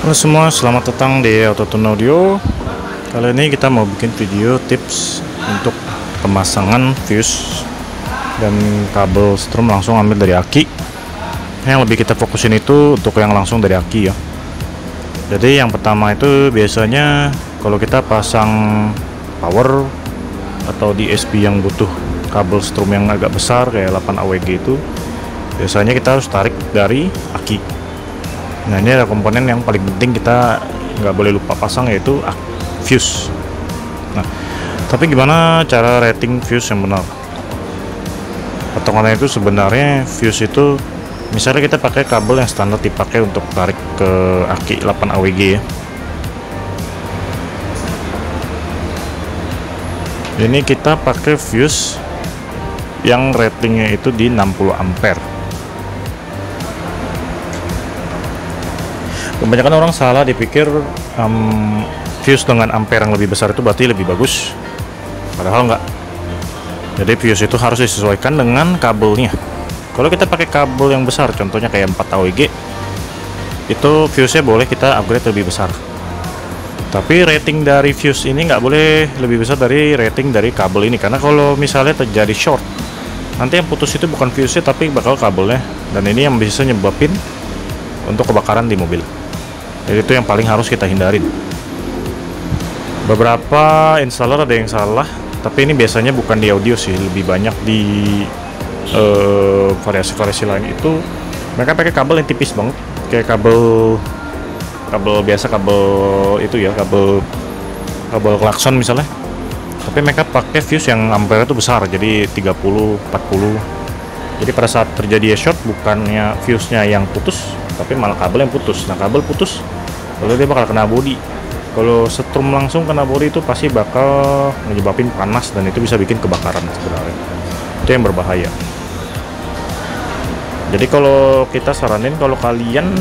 Halo semua, selamat datang di Autotune Audio. Kali ini kita mau bikin video tips untuk pemasangan fuse dan kabel strom langsung ambil dari aki. Yang lebih kita fokusin itu untuk yang langsung dari aki ya. Jadi yang pertama itu biasanya kalau kita pasang power atau DSP yang butuh kabel strom yang agak besar kayak 8 AWG itu, biasanya kita harus tarik dari aki. Nah, ini ada komponen yang paling penting kita nggak boleh lupa pasang, yaitu fuse. Nah, tapi gimana cara rating fuse yang benar? Potongannya itu sebenarnya fuse itu, misalnya kita pakai kabel yang standar dipakai untuk tarik ke aki 8 AWG ya. Ini kita pakai fuse yang ratingnya itu di 60 ampere. Kebanyakan orang salah dipikir fuse dengan ampere yang lebih besar itu berarti lebih bagus, padahal enggak. Jadi fuse itu harus disesuaikan dengan kabelnya. Kalau kita pakai kabel yang besar, contohnya kayak 4 AWG, itu fuse-nya boleh kita upgrade lebih besar. Tapi rating dari fuse ini nggak boleh lebih besar dari rating dari kabel ini, karena kalau misalnya terjadi short, nanti yang putus itu bukan fuse-nya tapi bakal kabelnya, dan ini yang bisa nyebabin untuk kebakaran di mobil. Jadi itu yang paling harus kita hindarin. Beberapa installer ada yang salah, tapi ini biasanya bukan di audio sih, lebih banyak di variasi-variasi lain itu mereka pakai kabel yang tipis banget, kayak kabel biasa, kabel itu ya, kabel klakson misalnya. Tapi mereka pakai fuse yang ampere itu besar, jadi 30, 40. Jadi pada saat terjadi short, bukannya fuse-nya yang putus, tapi malah kabel yang putus. Nah, kabel putus, lalu dia bakal kena bodi. Kalau setrum langsung kena bodi itu pasti bakal menyebabkan panas, dan itu bisa bikin kebakaran sebenarnya. Itu yang berbahaya. Jadi kalau kita saranin, kalau kalian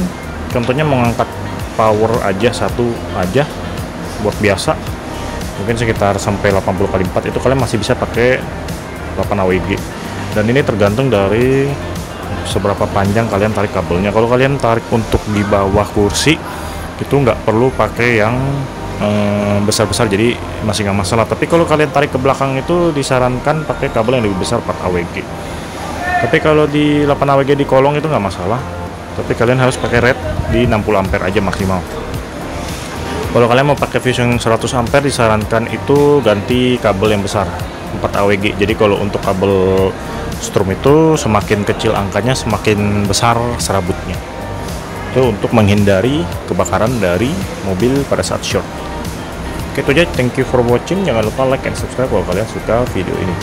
contohnya mengangkat power aja satu aja buat biasa, mungkin sekitar sampai 80x4, itu kalian masih bisa pakai 8 AWG. Dan ini tergantung dari seberapa panjang kalian tarik kabelnya. Kalau kalian tarik untuk di bawah kursi, itu nggak perlu pakai yang besar-besar, jadi masih nggak masalah. Tapi kalau kalian tarik ke belakang itu disarankan pakai kabel yang lebih besar, 4 AWG. Tapi kalau di 8 AWG di kolong itu nggak masalah, tapi kalian harus pakai red di 60 ampere aja maksimal. Kalau kalian mau pakai fuse yang 100 ampere, disarankan itu ganti kabel yang besar, 4 AWG. Jadi kalau untuk kabel strom itu semakin kecil angkanya, semakin besar serabutnya. Itu untuk menghindari kebakaran dari mobil pada saat short. Oke, itu aja. Thank you for watching. Jangan lupa like and subscribe kalau kalian suka video ini.